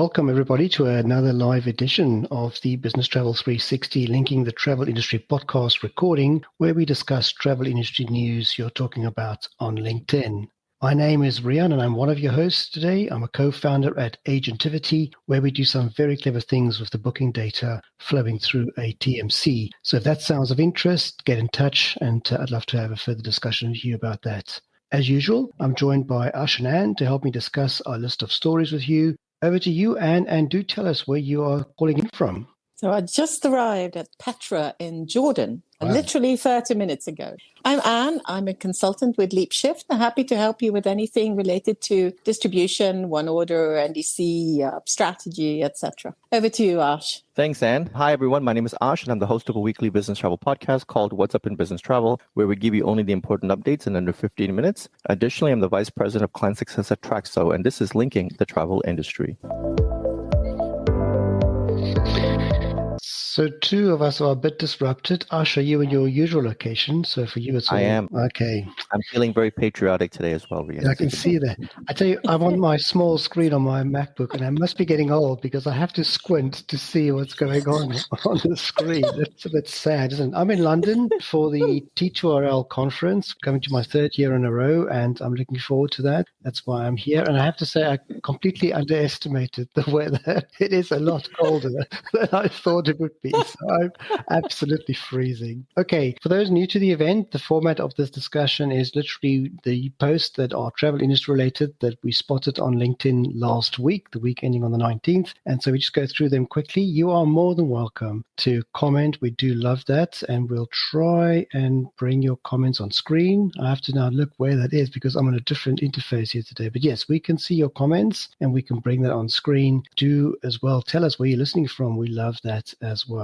Welcome, everybody, to another live edition of the Business Travel 360 Linking the Travel Industry podcast recording, where we discuss travel industry news you're talking about on LinkedIn. My name is Rian, and I'm one of your hosts today. I'm a co-founder at Agentivity, where we do some very clever things with the booking data flowing through a TMC. So if that sounds of interest, get in touch, and I'd love to have a further discussion with you about that. As usual, I'm joined by Ash and Anne to help me discuss our list of stories with you. Over to you, Anne, and do tell us where you are calling in from. So I just arrived at Petra in Jordan, literally 30 minutes ago. I'm Anne. I'm a consultant with LeapShift. I'm happy to help you with anything related to distribution, one order, NDC, strategy, etc. Over to you, Ash. Thanks, Anne. Hi, everyone. My name is Ash, and I'm the host of a weekly business travel podcast called What's Up in Business Travel, where we give you only the important updates in under 15 minutes. Additionally, I'm the vice president of client success at Traxo, and this is linking the travel industry. So two of us are a bit disrupted. Ash, are you in your usual location? So for you, it's all... I am. Okay. I'm feeling very patriotic today as well, Rian. I can see that. I tell you, I'm on my small screen on my MacBook, and I must be getting old because I have to squint to see what's going on the screen. It's a bit sad, isn't it? I'm in London for the T2RL conference, coming to my third year in a row, and I'm looking forward to that. That's why I'm here. And I have to say, I completely underestimated the weather. It is a lot colder than I thought it would be. So I'm absolutely freezing. Okay, for those new to the event, the format of this discussion is literally the posts that are travel industry related that we spotted on LinkedIn last week, the week ending on the 19th. And so we just go through them quickly. You are more than welcome to comment. We do love that. And we'll try and bring your comments on screen. I have to now look where that is because I'm on a different interface here today. But yes, we can see your comments and we can bring that on screen. Do as well. Tell us where you're listening from. We love that as well.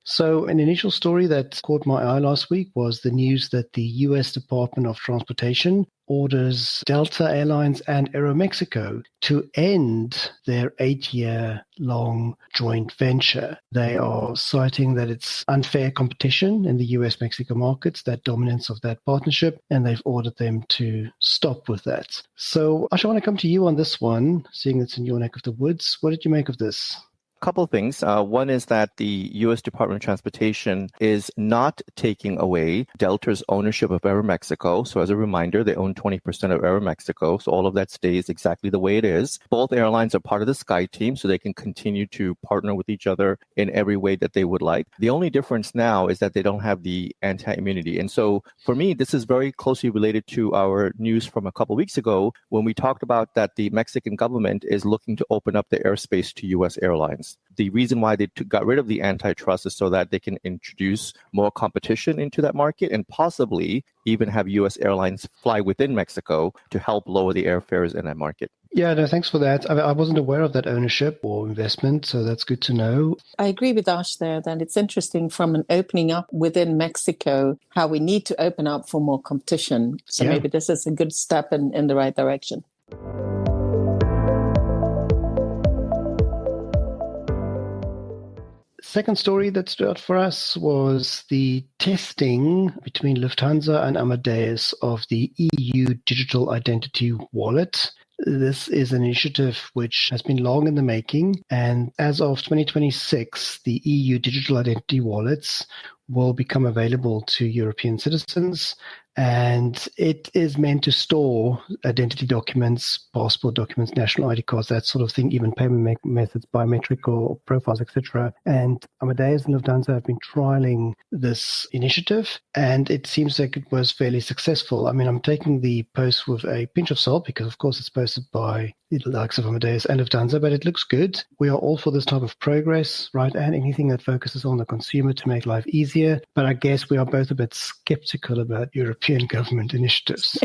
So an initial story that caught my eye last week was the news that the U.S. Department of Transportation orders Delta Airlines and Aeromexico to end their 8-year-long joint venture. They are citing that it's unfair competition in the U.S.-Mexico markets, that dominance of that partnership, and they've ordered them to stop with that. So Ash, I want to come to you on this one, seeing it's in your neck of the woods. What did you make of this? Couple of things. One is that the U.S. Department of Transportation is not taking away Delta's ownership of Aeromexico. So as a reminder, they own 20% of Aeromexico. So all of that stays exactly the way it is. Both airlines are part of the Sky team, so they can continue to partner with each other in every way that they would like. The only difference now is that they don't have the anti-immunity. And so for me, this is very closely related to our news from a couple of weeks ago when we talked about that the Mexican government is looking to open up the airspace to U.S. airlines. The reason why they got rid of the antitrust is so that they can introduce more competition into that market and possibly even have U.S. airlines fly within Mexico to help lower the airfares in that market. Yeah, no, thanks for that. I wasn't aware of that ownership or investment, so that's good to know. I agree with Ash there that it's interesting from an opening up within Mexico, how we need to open up for more competition. So maybe this is a good step in the right direction. Second story that stood out for us was the testing between Lufthansa and Amadeus of the EU Digital Identity Wallet. This is an initiative which has been long in the making, and as of 2026, the EU Digital Identity Wallets will become available to European citizens, and it is meant to store identity documents, passport documents, national ID cards, that sort of thing, even payment methods, biometric or profiles, etc. And Amadeus and Lufthansa have been trialing this initiative, and it seems like it was fairly successful. I mean, I'm taking the post with a pinch of salt because, of course, it's posted by the likes of Amadeus and Lufthansa, but it looks good. We are all for this type of progress, right? And anything that focuses on the consumer to make life easier. But I guess we are both a bit skeptical about European government initiatives.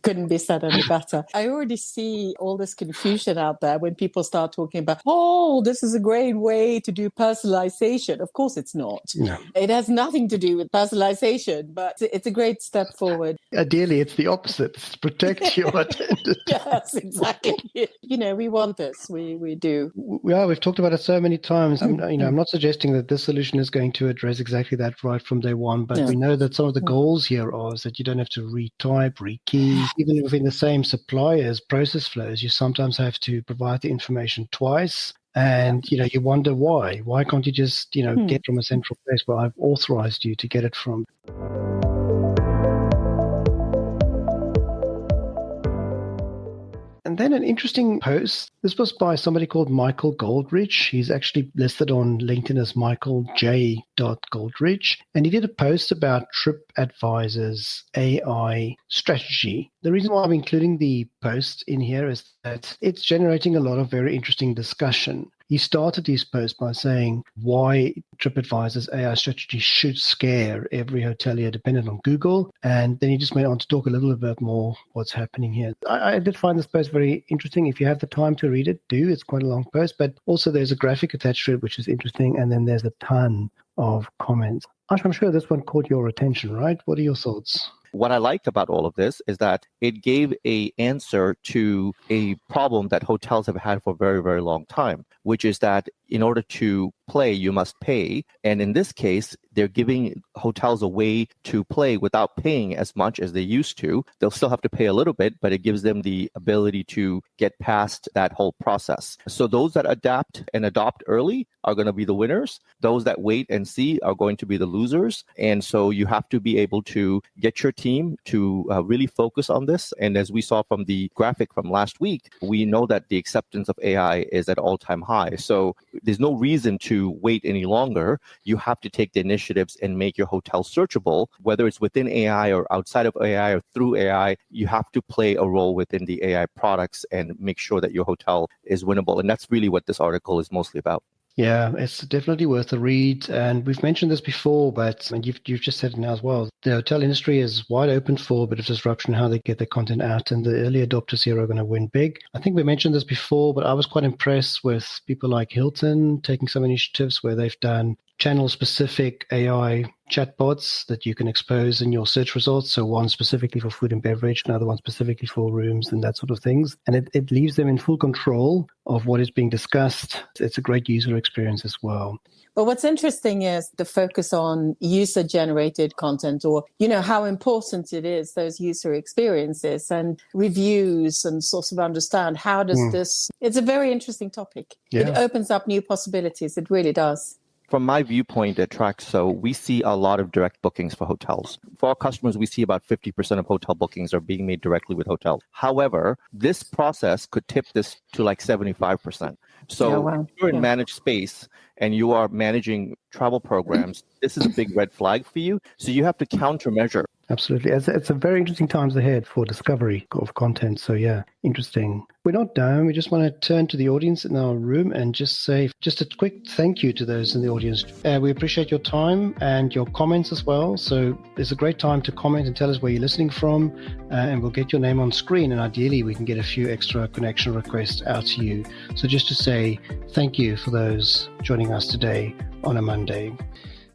Couldn't be said any better. I already see all this confusion out there when people start talking about, oh, this is a great way to do personalization. Of course it's not. No. It has nothing to do with personalization, but it's a great step forward. Ideally, it's the opposite. It's to protect your identity. Yes, exactly. You know, we want this. We do. Yeah, we've talked about it so many times. I'm not suggesting that this solution is going to address exactly that right from day one, but we know that some of the goals here are is that you don't have to retype swipe, rekey. Even within the same supplier's process flows, you sometimes have to provide the information twice. And, you wonder why. Why can't you just, get from a central place where I've authorized you to get it from? And then an interesting post. This was by somebody called Michael Goldridge. He's actually listed on LinkedIn as Michael J. Goldridge. And he did a post about TripAdvisor's AI strategy. The reason why I'm including the post in here is that it's generating a lot of very interesting discussion. He started his post by saying why TripAdvisor's AI strategy should scare every hotelier dependent on Google. And then he just went on to talk a little bit more what's happening here. I did find this post very interesting. If you have the time to read it, do. It's quite a long post, but also there's a graphic attached to it, which is interesting. And then there's a ton of comments. Ash, I'm sure this one caught your attention, right? What are your thoughts? What I liked about all of this is that it gave an answer to a problem that hotels have had for a very, very long time, which is that in order to play, you must pay. And in this case, they're giving hotels a way to play without paying as much as they used to. They'll still have to pay a little bit, but it gives them the ability to get past that whole process. So those that adapt and adopt early are going to be the winners. Those that wait and see are going to be the losers. And so you have to be able to get your team to really focus on this. And as we saw from the graphic from last week, we know that the acceptance of AI is at all-time high. So there's no reason to wait any longer. You have to take the initiatives and make your hotel searchable, whether it's within AI or outside of AI or through AI. You have to play a role within the AI products and make sure that your hotel is winnable. And that's really what this article is mostly about. Yeah, it's definitely worth a read. And we've mentioned this before, but you've just said it now as well. The hotel industry is wide open for a bit of disruption, how they get their content out. And the early adopters here are going to win big. I think we mentioned this before, but I was quite impressed with people like Hilton taking some initiatives where they've done channel-specific AI chatbots that you can expose in your search results. So one specifically for food and beverage, another one specifically for rooms and that sort of things. And it leaves them in full control of what is being discussed. It's a great user experience as well. But what's interesting is the focus on user-generated content, or, how important it is, those user experiences and reviews, and sort of understand how does this... It's a very interesting topic. Yeah. It opens up new possibilities. It really does. From my viewpoint at Traxo, we see a lot of direct bookings for hotels. For our customers, we see about 50% of hotel bookings are being made directly with hotels. However, this process could tip this to like 75%. So if you're in managed space and you are managing travel programs, this is a big red flag for you. So you have to countermeasure. Absolutely. It's a very interesting times ahead for discovery of content. So yeah, interesting. We're not done. We just want to turn to the audience in our room and just say just a quick thank you to those in the audience. We appreciate your time and your comments as well. So it's a great time to comment and tell us where you're listening from, and we'll get your name on screen. And ideally, we can get a few extra connection requests out to you. So just to say thank you for those joining us today on a Monday.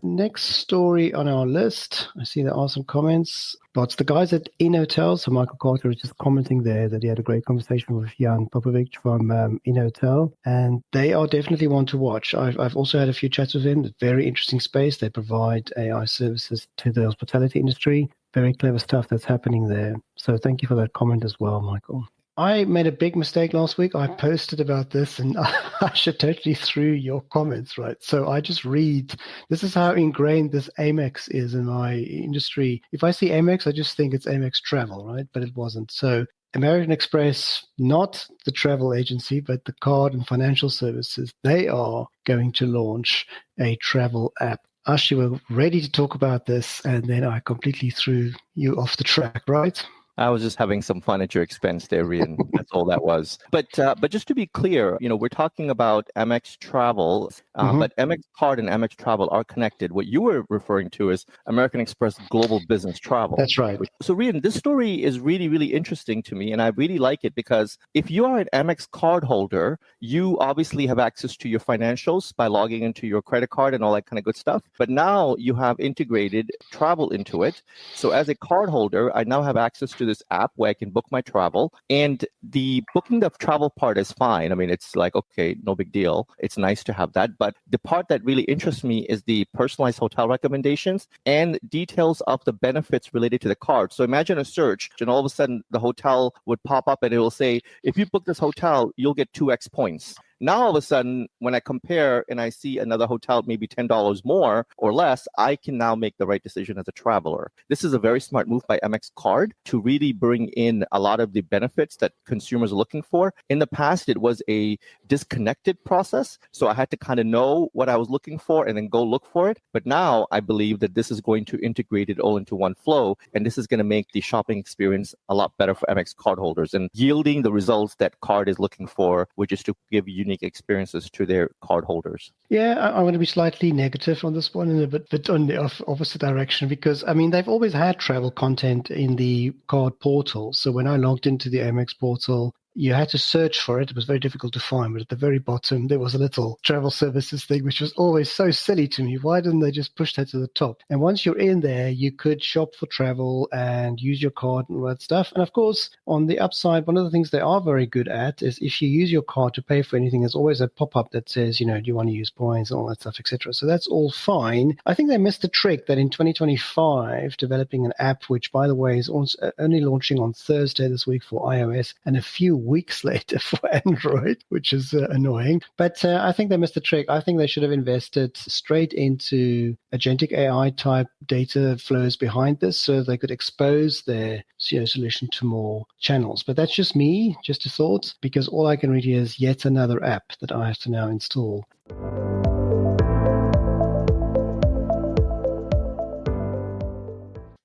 Next story on our list, I see there are some comments. But it's the guys at InHotel. So Michael Carter is just commenting there that he had a great conversation with Jan Popovic from InHotel. And they are definitely one to watch. I've also had a few chats with him. Very interesting space. They provide AI services to the hospitality industry. Very clever stuff that's happening there. So thank you for that comment as well, Michael. I made a big mistake last week. I posted about this and I should totally threw your comments, right? So I just read, this is how ingrained this Amex is in my industry. If I see Amex, I just think it's Amex Travel, right? But it wasn't. So American Express, not the travel agency, but the card and financial services, they are going to launch a travel app. Ash, you were ready to talk about this, and then I completely threw you off the track, right? I was just having some fun at your expense there, Rian. That's all that was. But just to be clear, we're talking about Amex Travel, but Amex Card and Amex Travel are connected. What you were referring to is American Express Global Business Travel. That's right. So, Rian, this story is really, really interesting to me, and I really like it because if you are an Amex card holder, you obviously have access to your financials by logging into your credit card and all that kind of good stuff. But now you have integrated travel into it. So as a card holder, I now have access to to this app where I can book my travel. And the booking of travel part is fine. I mean, it's like, okay, no big deal. It's nice to have that. But the part that really interests me is the personalized hotel recommendations and details of the benefits related to the card. So imagine a search and all of a sudden the hotel would pop up and it will say, if you book this hotel, you'll get 2x points. Now, all of a sudden, when I compare and I see another hotel, maybe $10 more or less, I can now make the right decision as a traveler. This is a very smart move by Amex Card to really bring in a lot of the benefits that consumers are looking for. In the past, it was a disconnected process. So I had to kind of know what I was looking for and then go look for it. But now I believe that this is going to integrate it all into one flow. And this is going to make the shopping experience a lot better for Amex cardholders and yielding the results that Card is looking for, which is to give unique experiences to their cardholders. Yeah, I'm going to be slightly negative on this one and a bit on the opposite direction because, I mean, they've always had travel content in the card portal. So when I logged into the Amex portal, you had to search for it. It was very difficult to find, but at the very bottom, there was a little travel services thing, which was always so silly to me. Why didn't they just push that to the top? And once you're in there, you could shop for travel and use your card and all that stuff. And of course, on the upside, one of the things they are very good at is if you use your card to pay for anything, there's always a pop-up that says, do you want to use points and all that stuff, etc. So that's all fine. I think they missed the trick that in 2025, developing an app, which, by the way, is only launching on Thursday this week for iOS and a few weeks later for Android, which is annoying. But I think they missed the trick. I think they should have invested straight into agentic AI type data flows behind this so they could expose their solution to more channels. But that's just me, just a thought, because all I can read here is yet another app that I have to now install.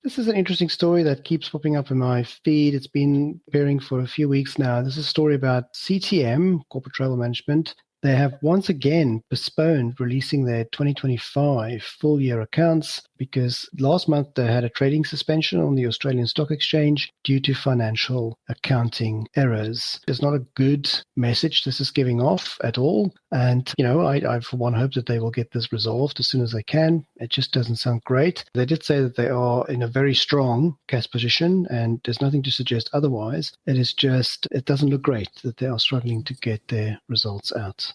This is an interesting story that keeps popping up in my feed. It's been appearing for a few weeks now. This is a story about CTM, Corporate Travel Management. They have once again postponed releasing their 2025 full year accounts because last month they had a trading suspension on the Australian Stock Exchange due to financial accounting errors. It's not a good message this is giving off at all. And, I for one hope that they will get this resolved as soon as they can. It just doesn't sound great. They did say that they are in a very strong cash position and there's nothing to suggest otherwise. It doesn't look great that they are struggling to get their results out.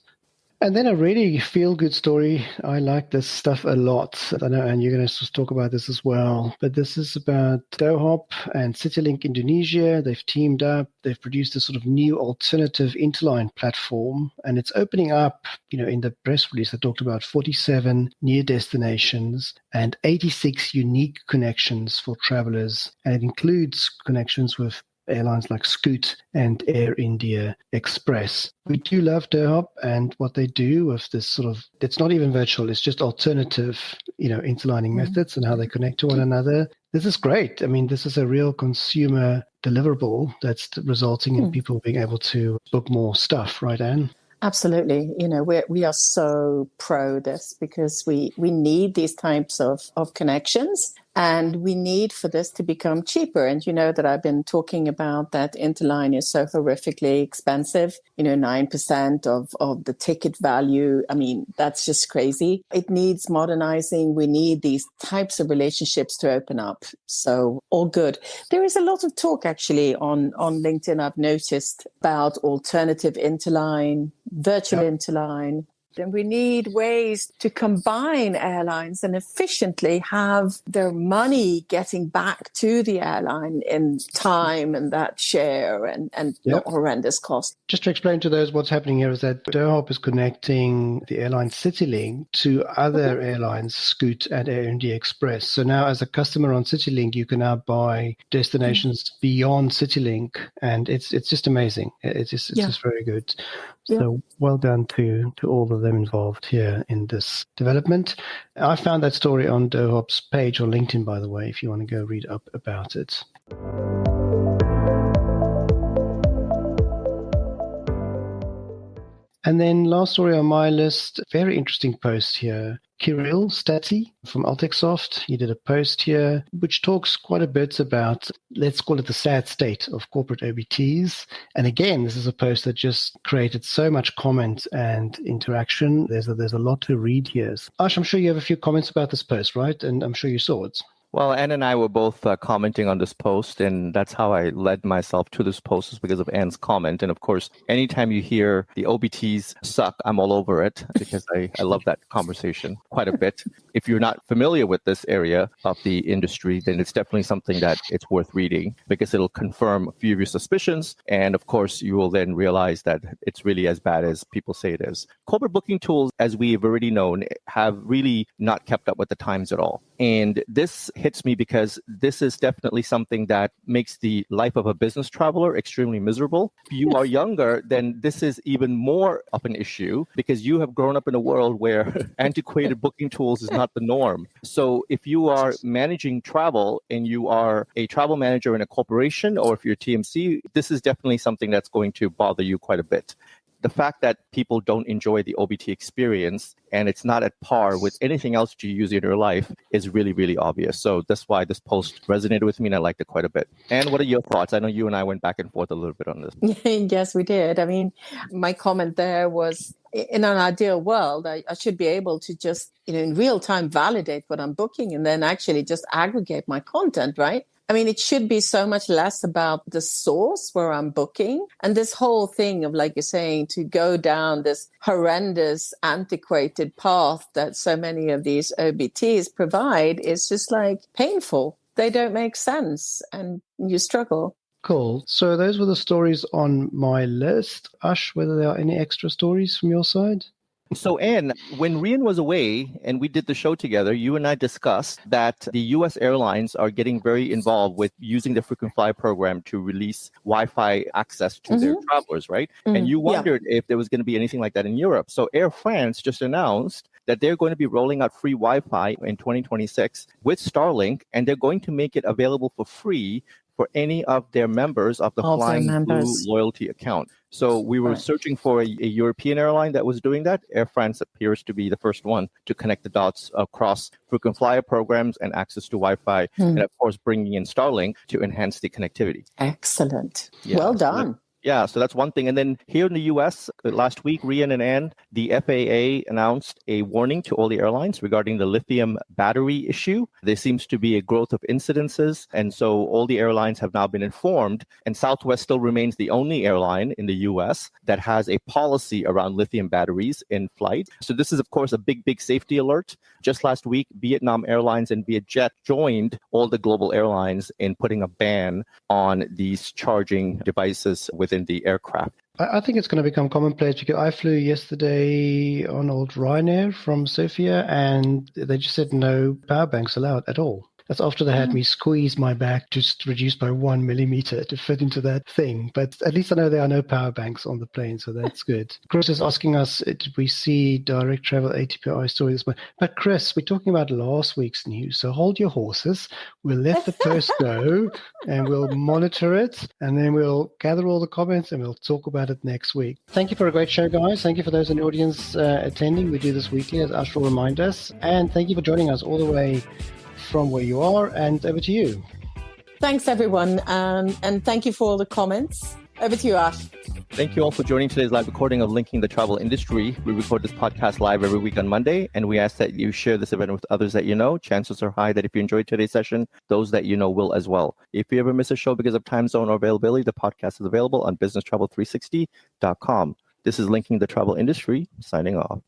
And then a really feel-good story. I like this stuff a lot. I know, and you're going to talk about this as well. But this is about DoHop and CityLink Indonesia. They've teamed up. They've produced a sort of new alternative interline platform. And it's opening up, in the press release, I talked about 47 near destinations and 86 unique connections for travelers. And it includes connections with airlines like Scoot and Air India Express. We do love DoHop and what they do with this sort of, it's not even virtual, it's just alternative, interlining methods and how they connect to one another. This is great. I mean, this is a real consumer deliverable that's resulting in people being able to book more stuff, right, Anne? Absolutely. We are so pro this because we need these types of connections and we need for this to become cheaper. And you know that I've been talking about that Interline is so horrifically expensive, 9% of the ticket value. I mean, that's just crazy. It needs modernizing. We need these types of relationships to open up. So all good. There is a lot of talk actually on LinkedIn, I've noticed, about alternative Interline, virtual Interline. And we need ways to combine airlines and efficiently have their money getting back to the airline in time and that share and not horrendous cost. Just to explain to those what's happening here is that DoHop is connecting the airline CityLink to other airlines, Scoot and Air India Express. So now as a customer on CityLink, you can now buy destinations beyond CityLink. And it's just amazing. It's just very good. So well done to all of them involved here in this development. I found that story on DoHop's page on LinkedIn, by the way, if you want to go read up about it. And then last story on my list, very interesting post here. Kirill Stati from Altexsoft, he did a post here which talks quite a bit about, let's call it the sad state of corporate OBTs. And again, this is a post that just created so much comment and interaction. There's a lot to read here. Ash, I'm sure you have a few comments about this post, right? And I'm sure you saw it. Well, Anne and I were both commenting on this post, and that's how I led myself to this post, is because of Anne's comment. And of course, anytime you hear the OBTs suck, I'm all over it because I love that conversation quite a bit. If you're not familiar with this area of the industry, then it's definitely something that it's worth reading because it'll confirm a few of your suspicions. And of course, you will then realize that it's really as bad as people say it is. Corporate booking tools, as we've already known, have really not kept up with the times at all. And this hits me because this is definitely something that makes the life of a business traveler extremely miserable. If you are younger, then this is even more of an issue because you have grown up in a world where antiquated booking tools is not the norm. So if you are managing travel and you are a travel manager in a corporation, or if you're TMC, this is definitely something that's going to bother you quite a bit. The fact that people don't enjoy the OBT experience and it's not at par with anything else you use in your life is really, really obvious. So that's why this post resonated with me and I liked it quite a bit. And what are your thoughts? I know you and I went back and forth a little bit on this. Yes, we did. I mean, my comment there was, in an ideal world, I should be able to just, in real time validate what I'm booking and then actually just aggregate my content, right? I mean, it should be so much less about the source where I'm booking. And this whole thing of, like you're saying, to go down this horrendous, antiquated path that so many of these OBTs provide is just like painful. They don't make sense and you struggle. Cool. So those were the stories on my list. Ash, whether there are any extra stories from your side? So, Anne, when Rian was away and we did the show together, you and I discussed that the U.S. airlines are getting very involved with using the frequent flyer program to release Wi-Fi access to their travelers, right? And you wondered if there was going to be anything like that in Europe. So Air France just announced that they're going to be rolling out free Wi-Fi in 2026 with Starlink, and they're going to make it available for free for any of their members of the Flying Blue loyalty account. So we were searching for a European airline that was doing that. Air France appears to be the first one to connect the dots across frequent flyer programs and access to Wi-Fi, and of course bringing in Starlink to enhance the connectivity. Excellent. Yeah, well done. So that's one thing. And then here in the U.S., last week, Rian and Anne, the FAA announced a warning to all the airlines regarding the lithium battery issue. There seems to be a growth of incidences. And so all the airlines have now been informed. And Southwest still remains the only airline in the U.S. that has a policy around lithium batteries in flight. So this is, of course, a big, big safety alert. Just last week, Vietnam Airlines and Vietjet joined all the global airlines in putting a ban on these charging devices within the aircraft. I think it's going to become commonplace because I flew yesterday on old Ryanair from Sofia and they just said no power banks allowed at all. That's after they had me squeeze my back just reduced by 1 millimeter to fit into that thing. But at least I know there are no power banks on the plane, so that's good. Chris is asking us, did we see direct travel ATPI story this morning? But Chris, we're talking about last week's news, so hold your horses. We'll let the post go and we'll monitor it and then we'll gather all the comments and we'll talk about it next week. Thank you for a great show, guys. Thank you for those in the audience attending. We do this weekly, as Ash will remind us. And thank you for joining us all the way from where you are, and over to you. Thanks, everyone, and thank you for all the comments. Over to you, Ash. Thank you all for joining today's live recording of Linking the Travel Industry. We record this podcast live every week on Monday, and we ask that you share this event with others that you know. Chances are high that if you enjoyed today's session, those that you know will as well. If you ever miss a show because of time zone or availability, the podcast is available on businesstravel360.com. This is Linking the Travel Industry, signing off.